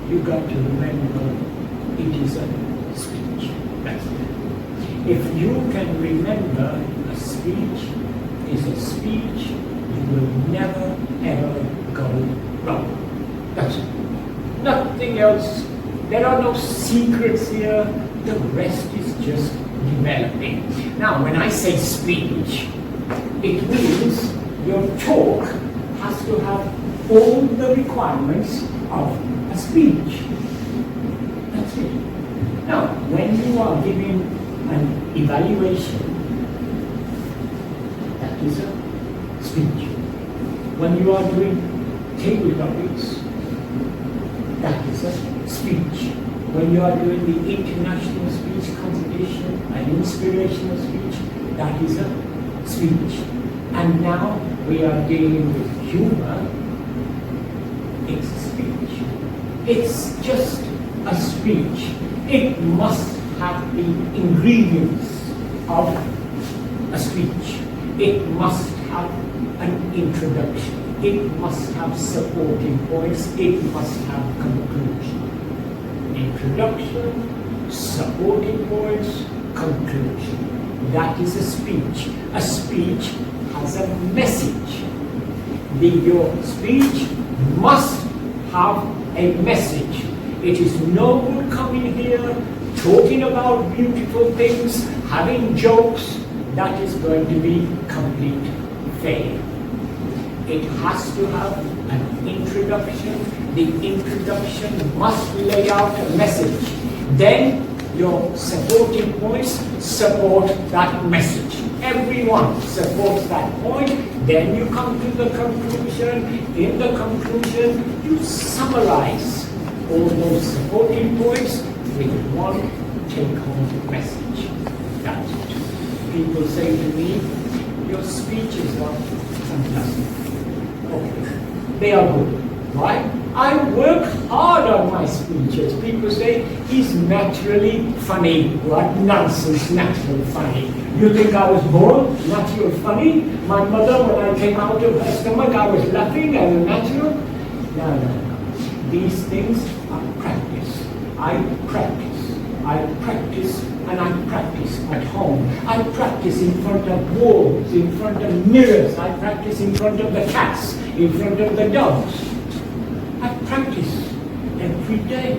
you got to remember it is a speech. That's it. If you can remember a speech is a speech, you will never ever go wrong. That's it. Nothing else. There are no secrets here. The rest is just developing. Now, when I say speech, it means your talk has to have all the requirements of a speech. That's it. Now, when you are giving an evaluation, that is a speech. When you are doing table topics, that is a speech. When you are doing the international speech competition, an inspirational speech, that is a speech. And now we are dealing with humor. It's a speech. It's just a speech. It must have the ingredients of a speech. It must have an introduction. It must have supporting points. It must have conclusion. Introduction, supporting points, conclusion. That is a speech. A speech has a message. Your speech must have a message. It is no good coming here, talking about beautiful things, having jokes. That is going to be complete failure. It has to have an introduction. The introduction must lay out a message. Then your supporting points support that message. Everyone supports that point. Then you come to the conclusion. In the conclusion, you summarize all those supporting points with one take-home message. That's it. People say to me, your speeches are fantastic. Okay, they are good. Why? I work hard on my speeches. People say, he's naturally funny. What nonsense, natural funny. You think I was born natural funny? My mother, when I came out of her stomach, I was laughing and natural? No, no, no. These things are practice. I practice. I practice and I practice at home. I practice in front of walls, in front of mirrors. I practice in front of the cats, in front of the dogs. I practice every day.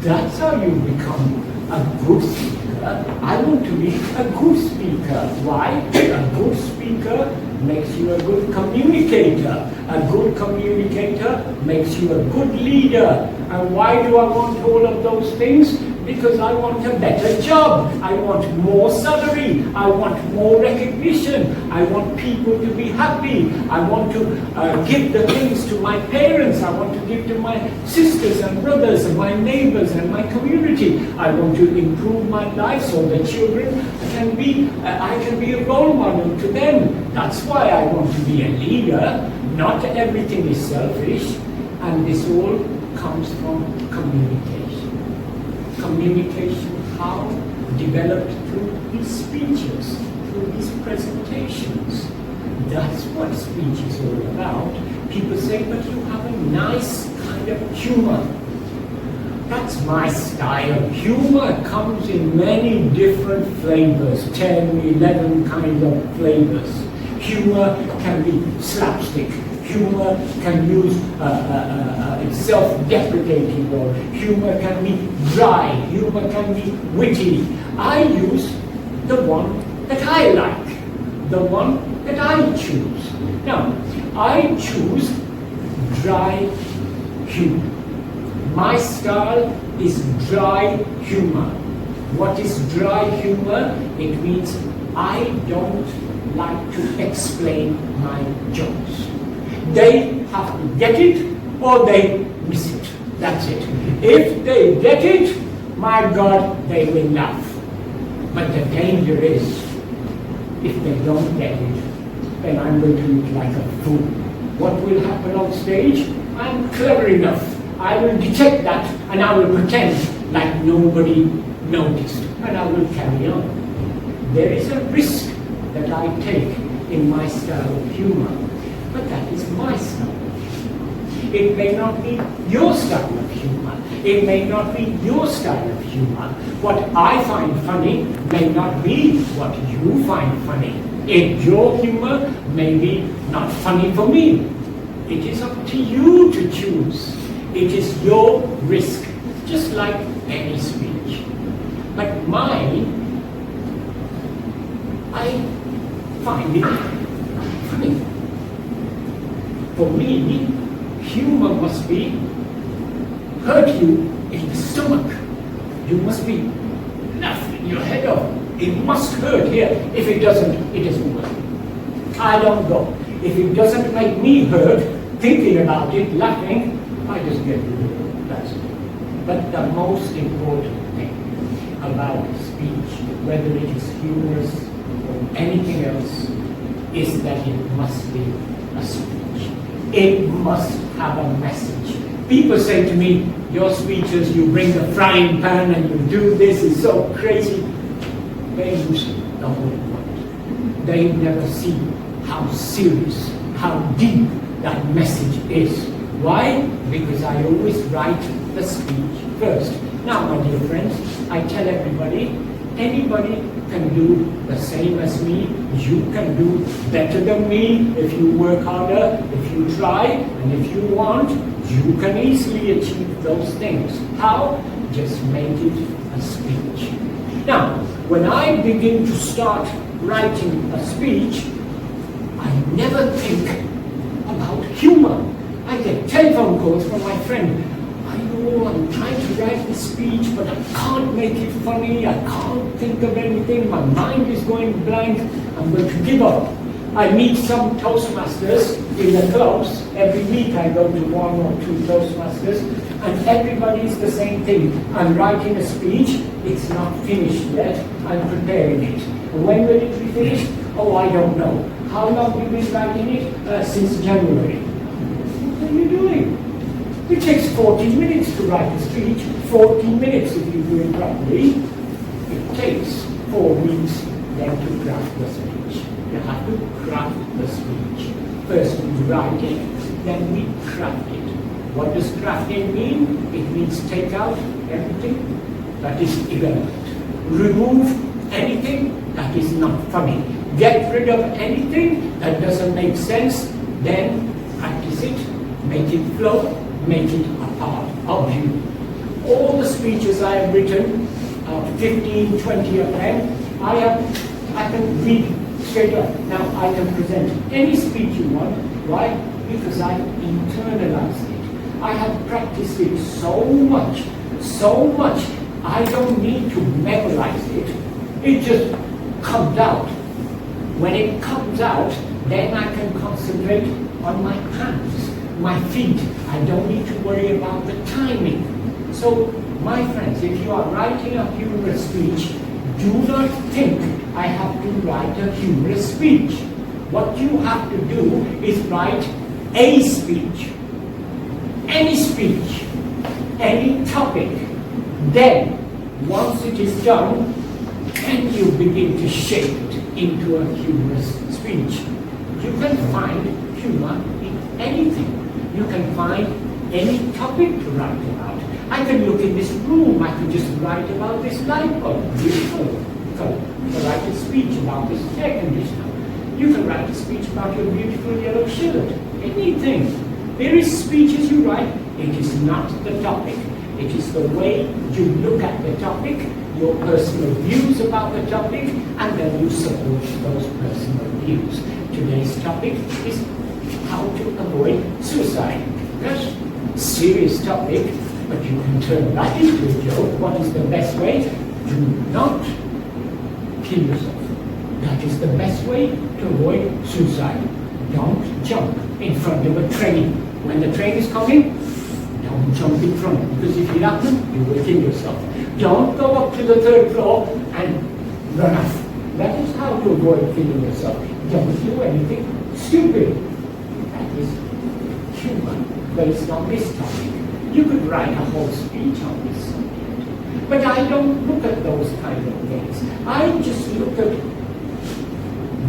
That's how you become a good speaker. I want to be a good speaker. Why? A good speaker makes you a good communicator. A good communicator makes you a good leader. And why do I want all of those things? Because I want a better job. I want more salary. I want more recognition. I want people to be happy. I want to give the things to my parents. I want to give to my sisters and brothers and my neighbors and my community. I want to improve my life so the children can be, I can be a role model to them. That's why I want to be a leader. Not everything is selfish. And this all comes from communication. Communication, how? Developed through his speeches, through his presentations. That's what speech is all about. People say, but you have a nice kind of humor. That's my style. Humor comes in many different flavors, 10, 11 kinds of flavors. Humor can be slapstick. Humor can use self-deprecating, or humor can be dry, humor can be witty. I use the one that I like, the one that I choose. Now, I choose dry humor. My style is dry humor. What is dry humor? It means I don't like to explain my jokes. They have to get it or they miss it. That's it. If they get it, my God, they will laugh. But the danger is, if they don't get it, then I'm going to look like a fool. What will happen on stage? I'm clever enough. I will detect that and I will pretend like nobody noticed. And I will carry on. There is a risk that I take in my style of humor. But that is my style. It may not be your style of humor. It may not be your style of humor. What I find funny may not be what you find funny. And your humor may be not funny for me. It is up to you to choose. It is your risk, just like any speech. But mine, I find it funny. For me, humor must be hurt you in the stomach. You must be laughing your head off. It must hurt here. If it doesn't, it isn't worth. I don't go. If it doesn't make me hurt, thinking about it, laughing, I just get rid of it. That's it. But the most important thing about speech, whether it is humorous or anything else, is that it must be a speech. It must have a message. People say to me, your speeches, you bring the frying pan and you do this, is so crazy. They lose the whole point. They never see how serious, how deep that message is. Why? Because I always write the speech first. Now, my dear friends, I tell everybody, anybody can do the same as me. You can do better than me if you work harder, if you try, and if you want, you can easily achieve those things. How? Just make it a speech. Now, when I begin to start writing a speech, I never think about humor. I get telephone calls from my friend. I know I'm trying to write this speech, but I can't make it funny. I can't think of anything. My mind is going blank. I'm going to give up. I meet some Toastmasters in the clubs. Every week I go to one or two Toastmasters, and everybody's the same thing. I'm writing a speech. It's not finished yet. I'm preparing it. When will it be finished? Oh, I don't know. How long have you been writing it? Since January. What are you doing? It takes 14 minutes to write a speech. 14 minutes if you do it properly. It takes 4 weeks then to craft the speech. You have to craft the speech. First we write it, then we craft it. What does crafting mean? It means take out everything that is irrelevant. Remove anything that is not funny. Get rid of anything that doesn't make sense, then practice it, make it flow, make it a part of you. All the speeches I have written, 15, 20 of them, I can read straight up. Now I can present any speech you want. Why? Because I internalize it. I have practiced it so much, I don't need to memorize it. It just comes out. When it comes out, then I can concentrate on my hands, my feet. I don't need to worry about the timing. So, my friends, if you are writing a humorous speech, do not think I have to write a humorous speech. What you have to do is write a speech, any topic. Then, once it is done, then you begin to shape it into a humorous speech. You can find humor in anything. You can find any topic to write about. I can look in this room, I can just write about this light bulb, beautiful color. You can write a speech about this air conditioner. You can write a speech about your beautiful yellow shirt. Anything. Various speeches you write, it is not the topic. It is the way you look at the topic, your personal views about the topic, and then you support those personal views. Today's topic is how to avoid suicide. That's a serious topic, but you can turn that into a joke. What is the best way? Do not kill yourself. That is the best way to avoid suicide. Don't jump in front of a train. When the train is coming, don't jump in front, because if it happens, you will kill yourself. Don't go up to the 3rd floor and run off. That is how to avoid killing yourself. Don't do anything stupid. That is humor based on this topic. You could write a whole speech on this subject. But I don't look at those kind of things. I just look at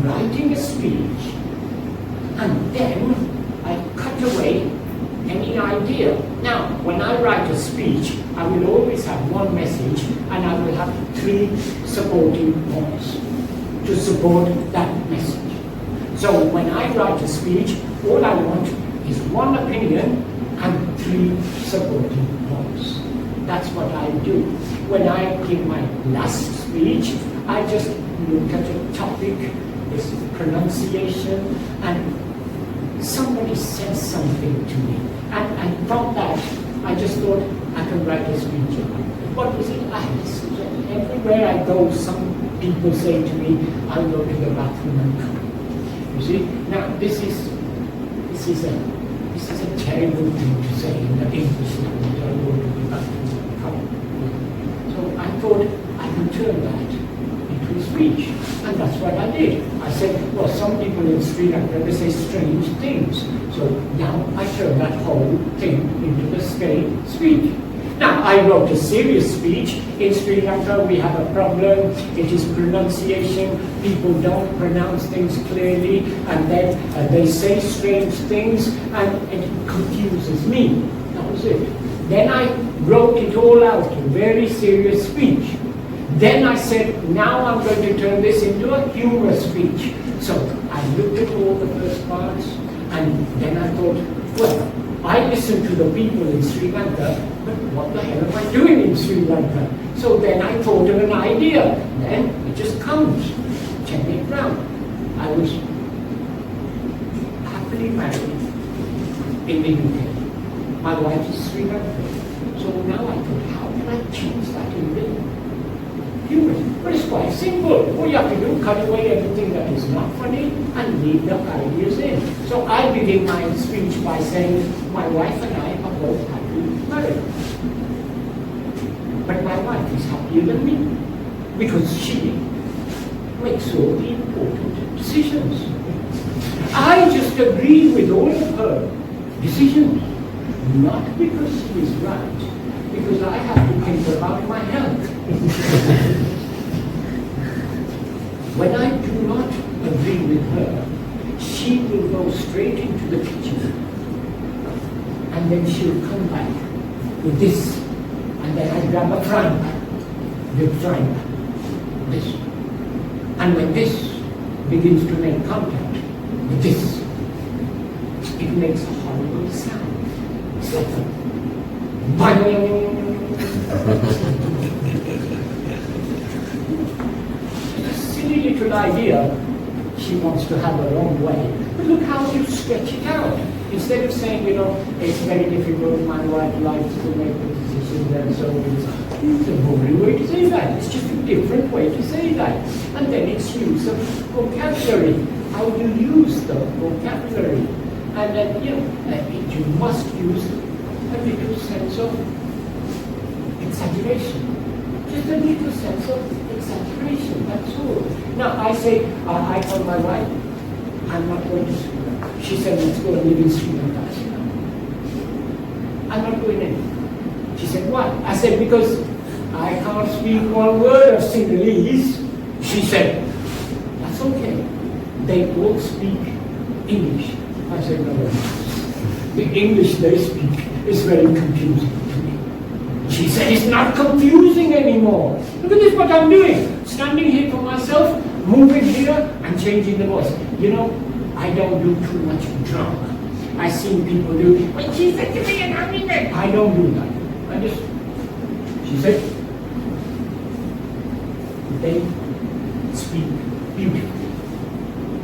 writing a speech, and then I cut away any an idea. Now, when I write a speech, I will always have one message and I will have 3 supporting points to support that message. So when I write a speech, all I want is one opinion and 3 supporting points. That's what I do. When I give my last speech, I just look at a topic, this pronunciation, and somebody says something to me. And from that, I just thought I can write a speech about it. What was it? Everywhere I go, some people say to me, I'll go to the bathroom and come. You see? Now, this is a terrible thing to say in the English language, I'll go to the bathroom and come. So I thought I could turn that into a speech. And that's what I did. I said, well, some people in Sri Lanka, they say strange things. So now I turn that whole thing into the speech. Now, I wrote a serious speech. In Sri Lanka, we have a problem. It is pronunciation. People don't pronounce things clearly, and then they say strange things, and it confuses me. That was it. Then I wrote it all out, a very serious speech. Then I said, now I'm going to turn this into a humorous speech. So I looked at all the first parts, and then I thought, well, I listen to the people in Sri Lanka, but what the hell am I doing in Sri Lanka? So then I thought of an idea. Then it just comes. Check it round. I was happily married in the UK. My wife is Sri Lankan. So now I thought, how can I change that in the humorous? But it's quite simple. All you have to do, cut away everything that is not funny and leave the ideas in. So I begin my speech by saying, my wife and I are both happily married. But my wife is happier than me because she makes all the important decisions. I just agree with all of her decisions, not because she is right, because I have to think about my health. When I do not agree with her, she will go straight into the kitchen, and then she'll come back with this, and then I grab a frying pan, the frying pan, this. And when this begins to make contact with this, it makes a horrible sound. It's like a bang. A silly little idea she wants to have her own way. But look how you stretch it out. Instead of saying, it's very difficult, my wife likes to make the decisions and so on. It's a boring way to say that. It's just a different way to say that. And then it's use of vocabulary. How you use the vocabulary. And then, you must use a little sense of exaggeration. Just a little sense of exaggeration, that's all. Now, I say, I told my wife, I'm not going to Sri Lanka. She said, let's go and live in Sri Lanka. I said, no. I'm not going anywhere. She said, why? I said, because I can't speak one word of Sinhalese. She said, that's okay. They all speak English. I said, no. The English they speak is very confusing to me. She said, it's not confusing anymore. Look at this, what I'm doing. Standing here for myself, moving here, and changing the voice. I don't do too much drama. I've seen people do, when she said to me, and I mean that. I don't do that. I just, she said, they speak beautifully.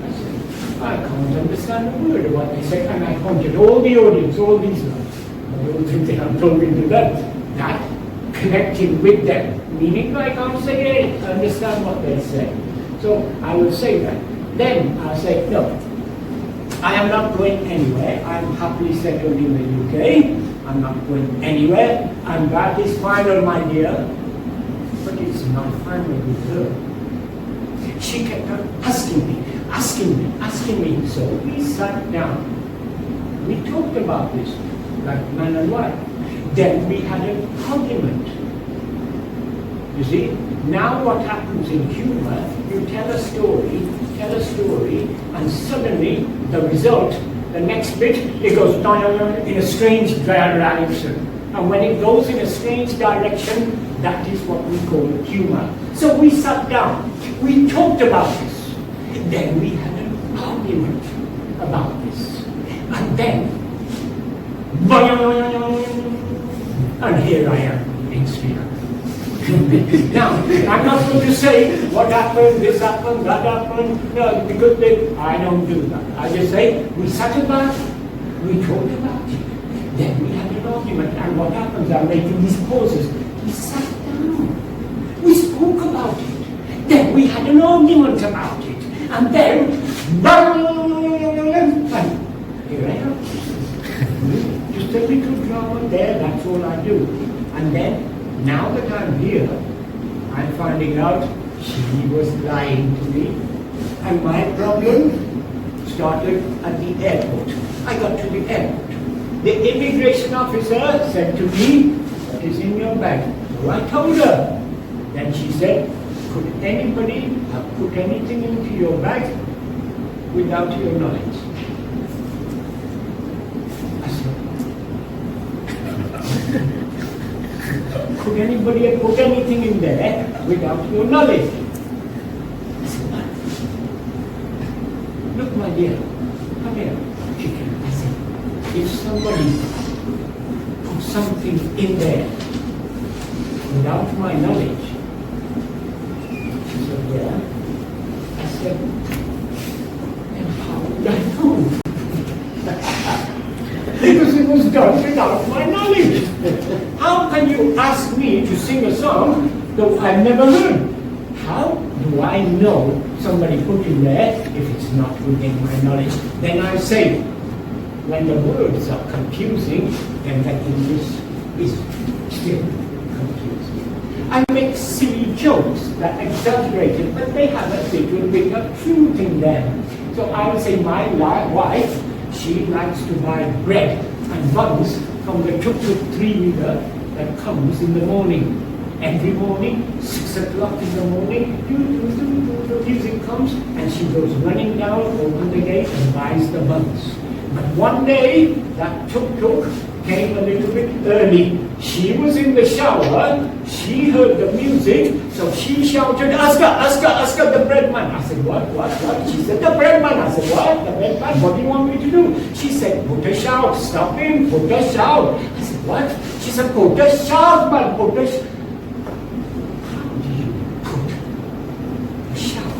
I said, I can't understand a word of what they say, and I pointed all the audience, all these ones. I don't think they are talking to them. That connecting with them, meaning I can't say, hey, I understand what they say. So I will say that. Then I'll say, no, I am not going anywhere. I'm happily settled in the UK. I'm not going anywhere. And that is final, my dear. But it's not final with her. She kept on asking me. So we sat down. We talked about this, like man and wife. Then we had an argument. You see, now what happens in humor, you tell a story, and suddenly the result The next bit, it goes in a strange direction. And when it goes in a strange direction, that is what we call humor. So we sat down, we talked about this, then we had an argument about this. And then, and here I am in Sri Lanka. Now, I'm not going to say what happened, this happened, that happened, no, because I don't do that. I just say, we sat about, we talked about it, then we had an argument, and what happens, I'm making these pauses, we sat down, we spoke about it, then we had an argument about it, and then, and here I am. Just a little drama there, that's all I do. And then, now that I'm here, I'm finding out she was lying to me. And my problem started at the airport. I got to the airport. The immigration officer said to me, "What is in your bag?" So I told her. Then she said, "Could anybody have put anything into your bag without your knowledge?" I said, "Could anybody have put anything in there without your knowledge?" I said, "What? Look, my dear, come here." I said, "If somebody put something in there without my knowledge," she said, "Yeah." I said, "Then how would I know?" Because it was done without my knowledge. How can you ask me to sing a song that I've never heard? How do I know somebody put in there if it's not within my knowledge? Then I say, when the words are confusing, then the English is still confusing. I make silly jokes that exaggerate it, but they have a little bit of truth in them. So I would say my wife, she likes to buy bread and buns from the tuk-tuk three-wheeler that comes in the morning. Every morning, 6 o'clock in the morning, the music comes, and she goes running down, opens the gate, and buys the buns. But one day, that tuk-tuk came a little bit early. She was in the shower, she heard the music, so she shouted, "Asghar, Asghar, Asghar, the bread man." I said, what? She said, "The bread man." I said, "What? The bread man? What do you want me to do?" She said, "Put a shout, stop him, put a shout." I said, "What?" She said, "Put a shout, man, put a shout." How do you put a shout?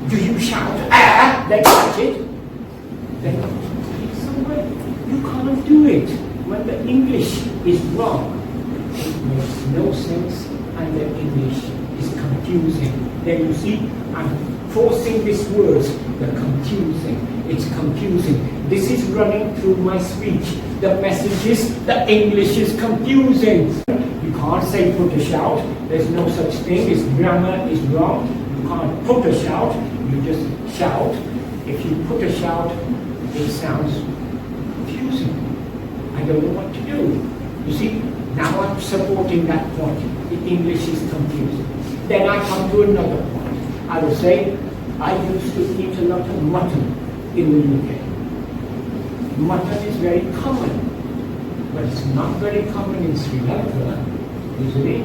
Do you shout, "Ah," then catch it? Then put it somewhere. You can't do it. When the English is wrong, it makes no sense, and the English is confusing. Then you see, I'm forcing these words, the confusing. It's confusing. This is running through my speech. The message is, the English is confusing. You can't say put a shout. There's no such thing. Its grammar is wrong. You can't put a shout. You just shout. If you put a shout, it sounds confusing. I don't know what to do. You see, now I'm supporting that point. The English is confusing. Then I come to another point. I will say, I used to eat a lot of mutton in the UK. Mutton is very common, but it's not very common in Sri Lanka, isn't it?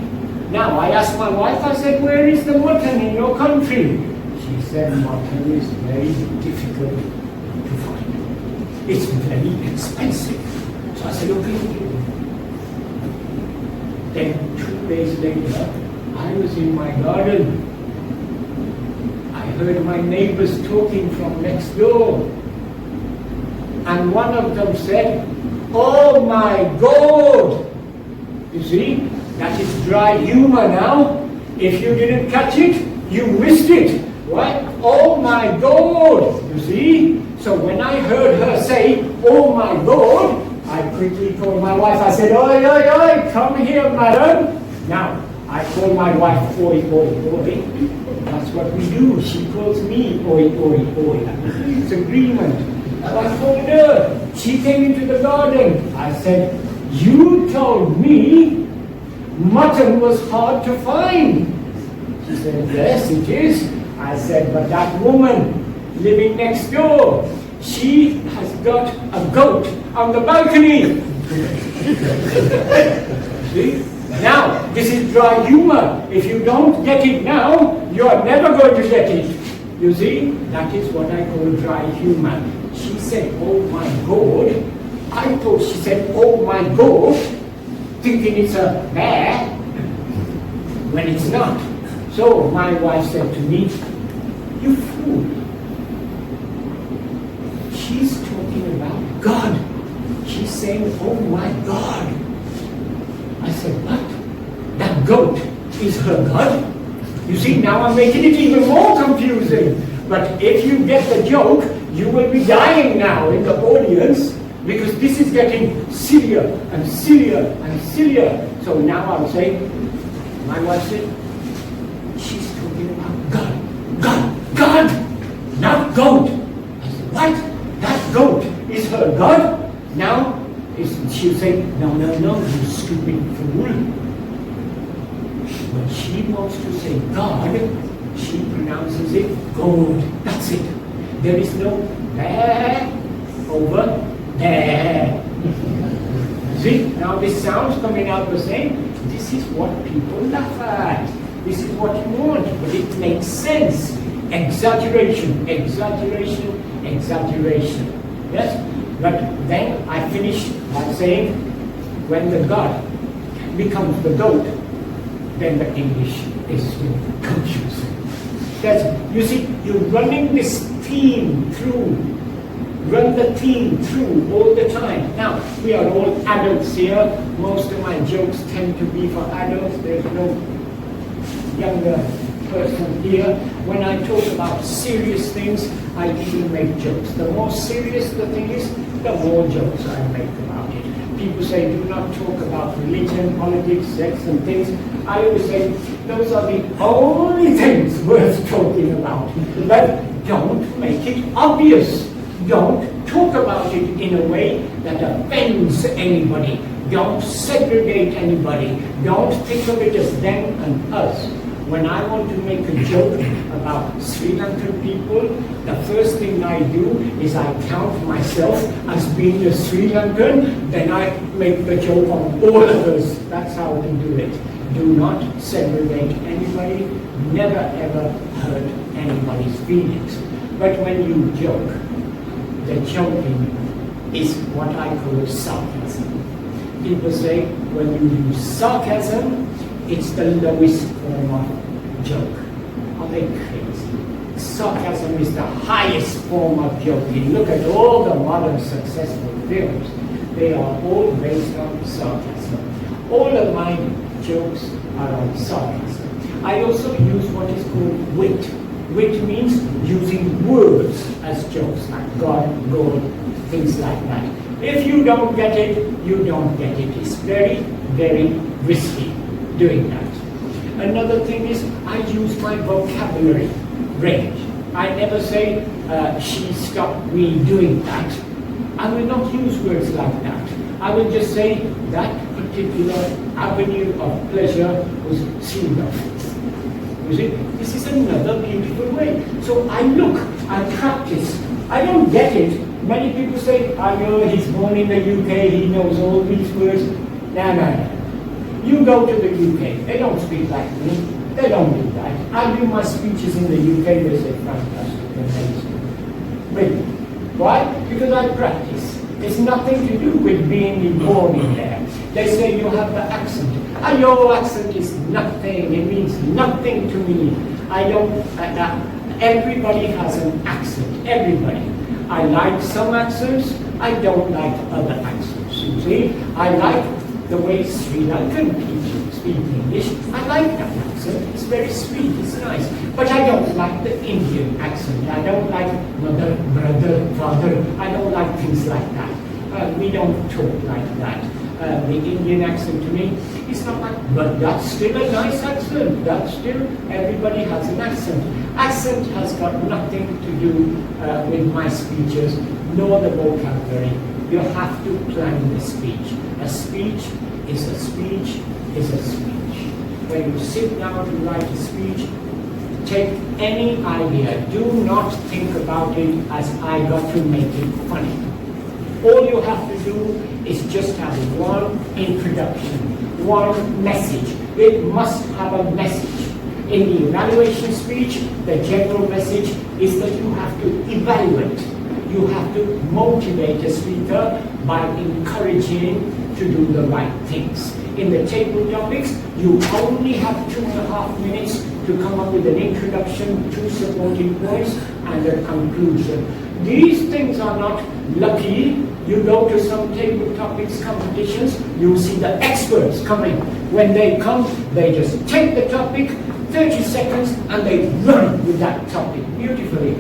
Now, I asked my wife, I said, "Where is the mutton in your country?" She said, "Mutton is very difficult to find. It's very expensive." So I said, "Okay." Then 2 days later, I was in my garden. I heard my neighbors talking from next door. And one of them said, "Oh my God!" You see, that is dry humor now. If you didn't catch it, you missed it. What? "Oh my God!" You see? So when I heard her say, "Oh my God," I quickly called my wife. I said, "Oi, oi, oi, come here, madam." Now, I call my wife, "Oi, oi, oi." That's what we do. She calls me, "Oi, oi, oi." It's agreement. I told her. She came into the garden. I said, "You told me mutton was hard to find." She said, "Yes, it is." I said, "But that woman living next door, she has got a goat on the balcony. See? Now, this is dry humor. If you don't get it now, you are never going to get it. You see, that is what I call dry humor. She said, oh my God. I thought she said, oh my God, thinking it's a bear, when it's not. So my wife said to me, you fool. She's talking about God. She's saying, oh my God. I said, what? That goat is her God? You see, now I'm making it even more confusing. But if you get the joke, you will be dying now in the audience, because this is getting sillier and sillier and sillier. So now I'll say, my wife said, she's talking about God. God, God, not goat. I said, what? That goat is her God? Now, she'll say, no, no, no, you stupid fool. When she wants to say God, she pronounces it God. That's it. There is no there over there. See, now this sounds coming out the same. This is what people laugh at. This is what you want, but it makes sense. Exaggeration, exaggeration, exaggeration. Yes? But then I finish by saying, when the God becomes the goat, then the English is confusing. That's, you see, you're running this theme through, run the theme through all the time. Now, we are all adults here. Most of my jokes tend to be for adults. There's no younger person here. When I talk about serious things, I even make jokes. The more serious the thing is, the more jokes I make about it. People say, do not talk about religion, politics, sex, and things. I always say, those are the only things worth talking about. But don't make it obvious. Don't talk about it in a way that offends anybody. Don't segregate anybody. Don't think of it as them and us. When I want to make a joke about Sri Lankan people, the first thing I do is I count myself as being a Sri Lankan, then I make the joke on all of us. That's how we do it. Do not segregate anybody, never ever hurt anybody's feelings. But when you joke, the joking is what I call sarcasm. People say when you use sarcasm, it's the lowest form of joke. Are they crazy? Sarcasm is the highest form of joking. Look at all the modern successful films. They are all based on sarcasm. All of my jokes are on sarcasm. I also use what is called wit. Wit means using words as jokes, like God, God, things like that. If you don't get it, you don't get it. It's very, very risky doing that. Another thing is I use my vocabulary range. I never say, she stopped me doing that. I will not use words like that. I will just say that particular avenue of pleasure was sealed off. You see, this is another beautiful way. So I look, I practice. I don't get it. Many people say, I know he's born in the UK, he knows all these words. No, no, no. You go to the UK, they don't speak like me. They don't do that. I do my speeches in the UK, they say fantastic, amazing. Really. Why? Because I practice. It's nothing to do with being born in there. They say you have the accent. And your accent is nothing. It means nothing to me. I don't. Everybody has an accent. Everybody. I like some accents. I don't like other accents. You see, I like the way Sri Lankan people speak English. I like that accent. It's very sweet. It's nice. But I don't like the Indian accent. I don't like mother, brother, father. I don't like things like that. We don't talk like that. The Indian accent to me is not like, but that's still a nice accent. That's still, everybody has an accent. Accent has got nothing to do with my speeches, nor the vocabulary. You have to plan the speech. A speech is a speech is a speech. When you sit down to write a speech, take any idea. Do not think about it as I got to make it funny. All you have to do is just have one introduction, one message. It must have a message. In the evaluation speech, the general message is that you have to evaluate. You have to motivate a speaker by encouraging to do the right things. In the table topics, you only have 2.5 minutes to come up with an introduction, 2 supporting points, and a conclusion. These things are not lucky. You go to some table topics competitions, you see the experts coming. When they come, they just take the topic, 30 seconds, and they run with that topic beautifully.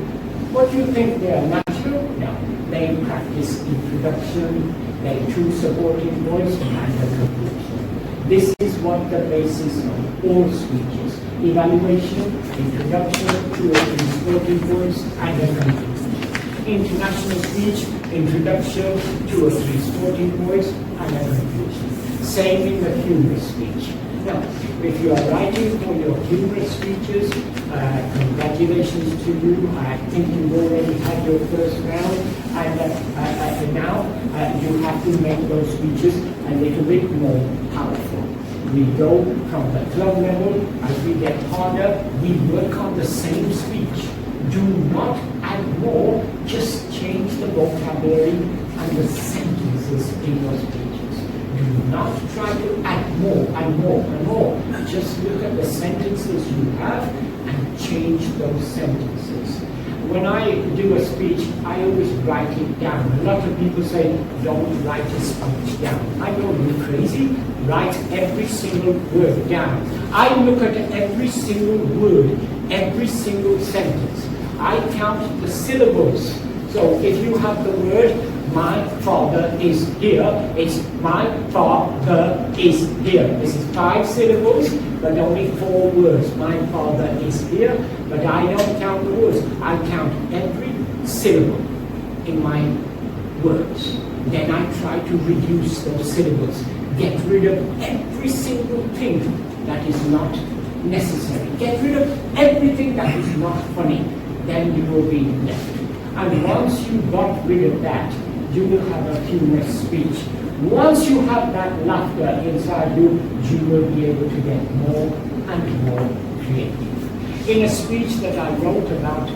What do you think they are natural? No. They practice introduction, they 2 supporting points, and a conclusion. This is what the basis of all speeches. Evaluation, introduction, 2 or 3 supporting points, and a conclusion. International speech, introduction, 2 or 3 supporting points, and a conclusion. Same in the humorous speech. Now, if you are writing for your humorous speeches, congratulations to you. I think you've already had your first round, and now you have to make those speeches a little bit more powerful. We go from the club level, as we get harder, we work on the same speech. Do not add more, just change the vocabulary and the sentences in your speeches. Do not try to add more and more and more. Just look at the sentences you have and change those sentences. When I do a speech, I always write it down. A lot of people say, don't write a speech down. I know you're crazy. Write every single word down. I look at every single word, every single sentence. I count the syllables. So if you have the word, my father is here, it's my father is here. This is 5 syllables, but only 4 words. My father is here, but I don't count the words. I count every syllable in my words. Then I try to reduce those syllables. Get rid of every single thing that is not necessary. Get rid of everything that is not funny. Then you will be left. And once you got rid of that, you will have a humorous speech. Once you have that laughter inside you, you will be able to get more and more creative. In a speech that I wrote about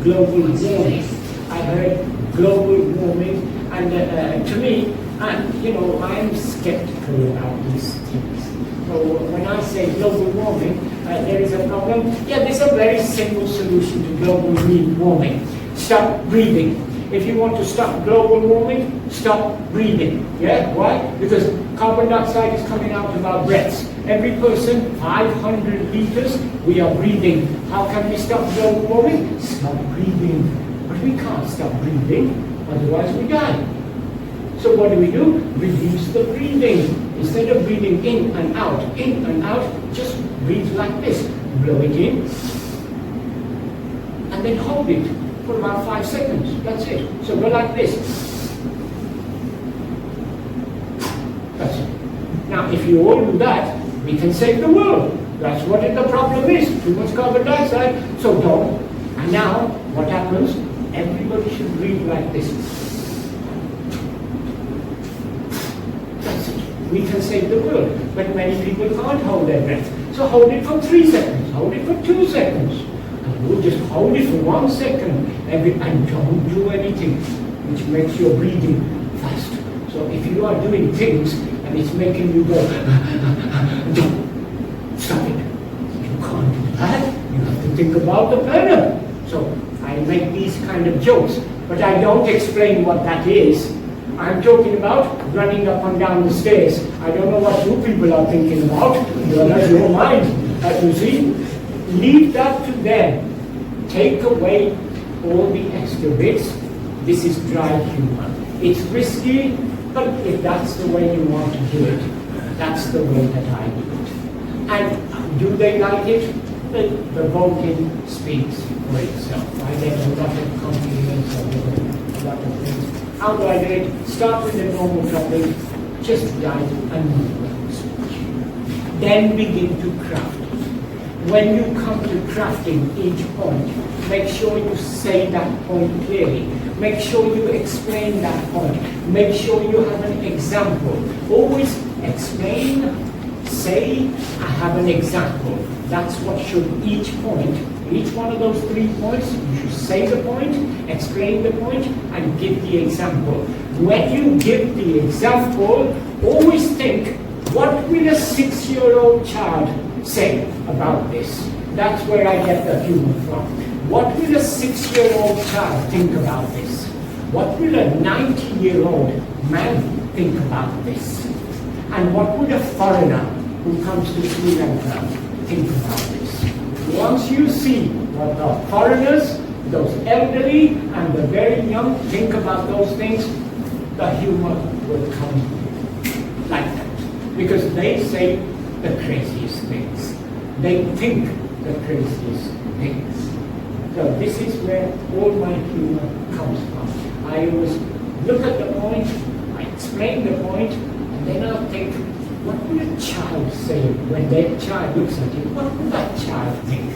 global warming, I heard global warming, and to me, I'm skeptical about these things. So when I say global warming, there is a problem. Yeah, there's a very simple solution to global warming. Stop breathing. If you want to stop global warming, stop breathing. Yeah, why? Because carbon dioxide is coming out of our breaths. Every person, 500 liters, we are breathing. How can we stop global warming? Stop breathing. But we can't stop breathing, otherwise we die. So what do? Reduce the breathing. Instead of breathing in and out, just breathe like this. Blow it in, and then hold it for about 5 seconds. That's it. So go like this. That's it. Now, if you all do that, we can save the world. That's what the problem is. Too much carbon dioxide. So don't. And now, what happens? Everybody should breathe like this. We can save the world, but many people can't hold their breath. So hold it for 3 seconds, hold it for 2 seconds. And we'll just hold it for 1 second and don't do anything, which makes your breathing fast. So if you are doing things and it's making you go, don't stop it. You can't do that. You have to think about the planner. So I make these kind of jokes, but I don't explain what that is. I'm talking about running up and down the stairs. I don't know what you people are thinking about. That's your mind. You see, leave that to them. Take away all the extra bits. This is dry humor. It's risky, but if that's the way you want to do it, that's the way that I do it. And do they like it? The voting speaks for itself. I get a lot of compliments on a lot of things. How do I do it? Start with the normal topic, just write and move on the speech. Then begin to craft it. when you come to crafting each point, make sure you say that point clearly. Make sure you explain that point. Make sure you have an example. Always explain, say, I have an example. That's what should each point, each one of those 3 points, you should say the point, explain the point, and give the example. When you give the example, always think, what will a 6-year-old child say about this? That's where I get the humor from. What will a 6-year-old child think about this? What will a 90-year-old man think about this? And what would a foreigner who comes to Sri Lanka think about this? Once you see what the foreigners, those elderly and the very young think about those things, the humor will come like that. Because they say the craziest things. They think the craziest things. So this is where all my humor comes from. I always look at the point, I explain the point, and then I'll think, what will a child say when their child looks at it? What will that child think?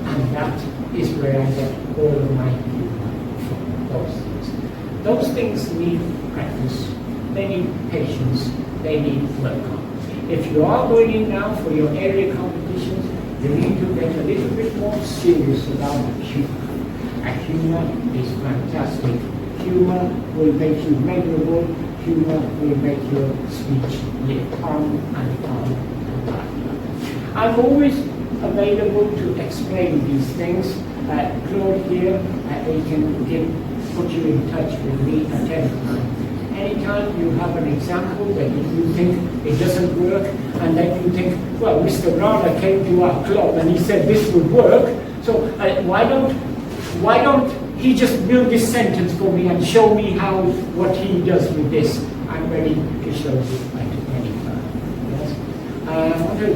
And that is where I get all of my humor from, those things. Those things need practice, they need patience, they need work on. If you are going in now for your area competitions, you need to get a little bit more serious about humor. And humor is fantastic. Humor will make you memorable. Humor will make your speech live on and on and on. I'm always available to explain these things. Claude here, he can put you in touch with me at any time. Anytime you have an example that you think it doesn't work, and then you think, well, Mr. Rana came to our club and he said this would work, so why don't he just build this sentence for me and show me what he does with this? I'm ready to show you at any time. Yes? I want to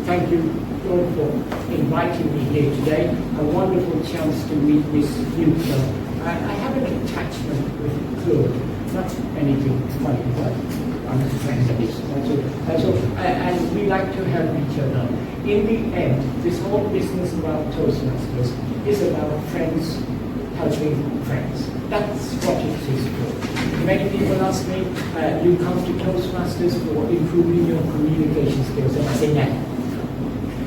thank you, Claude, for inviting me here today. A wonderful chance to meet this new club. I have an attachment with Claude, not anything funny, but I'm a friend of his. That's all. And we like to help each other. In the end, this whole business about Toastmasters is about friends helping friends. That's what it is for. Many people ask me, you come to Toastmasters for improving your communication skills, and I say no.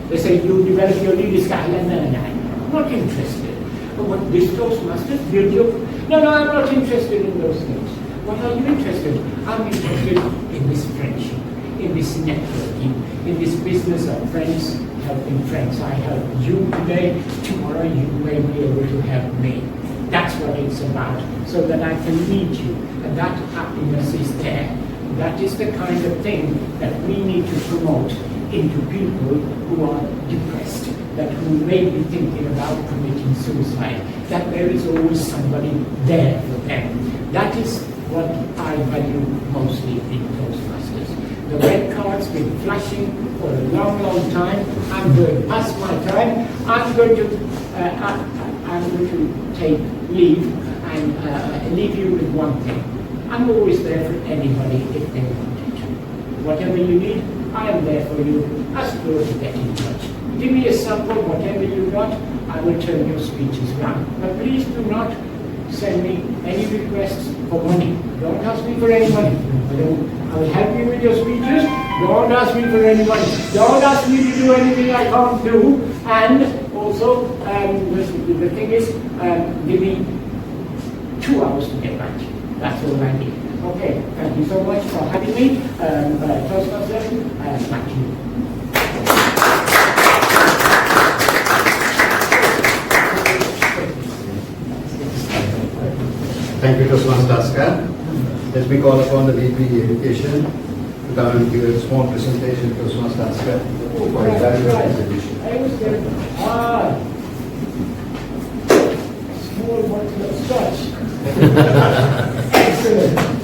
They say you develop your leadership style, and I'm not interested. But what this Toastmaster build your... No, I'm not interested in those things. What are you interested in? I'm interested in this friendship, in this networking, in this business of friends helping friends. I help you today, tomorrow you may be able to help me. That's what it's about, so that I can meet you, and that happiness is there. That is the kind of thing that we need to promote into people who are depressed, that who may be thinking about committing suicide, that there is always somebody there for them. That is what I value mostly in Toastmasters. The red card's been flashing for a long, long time. I'm going past my time. I'm going to take leave and leave you with one thing. I'm always there for anybody if they want it. Whatever you need, I am there for you. Ask Claude to get in touch. Give me a sample, whatever you got, I will turn your speeches around. But please do not send me any requests for money. Don't ask me for any money. I will help you with your speeches. Don't ask me for any money. Don't ask me to do anything I can't do. And also, the thing is, give me 2 hours to get back to you. That's all I need. Okay, thank you so much for having me. Toastmaster, back to you. Thank you, Toastmaster Asghar. Let me call upon the VP Education to come and give a small presentation to Toastmaster Asghar for his valuable contribution. I was there. Small bottle of scotch. Excellent.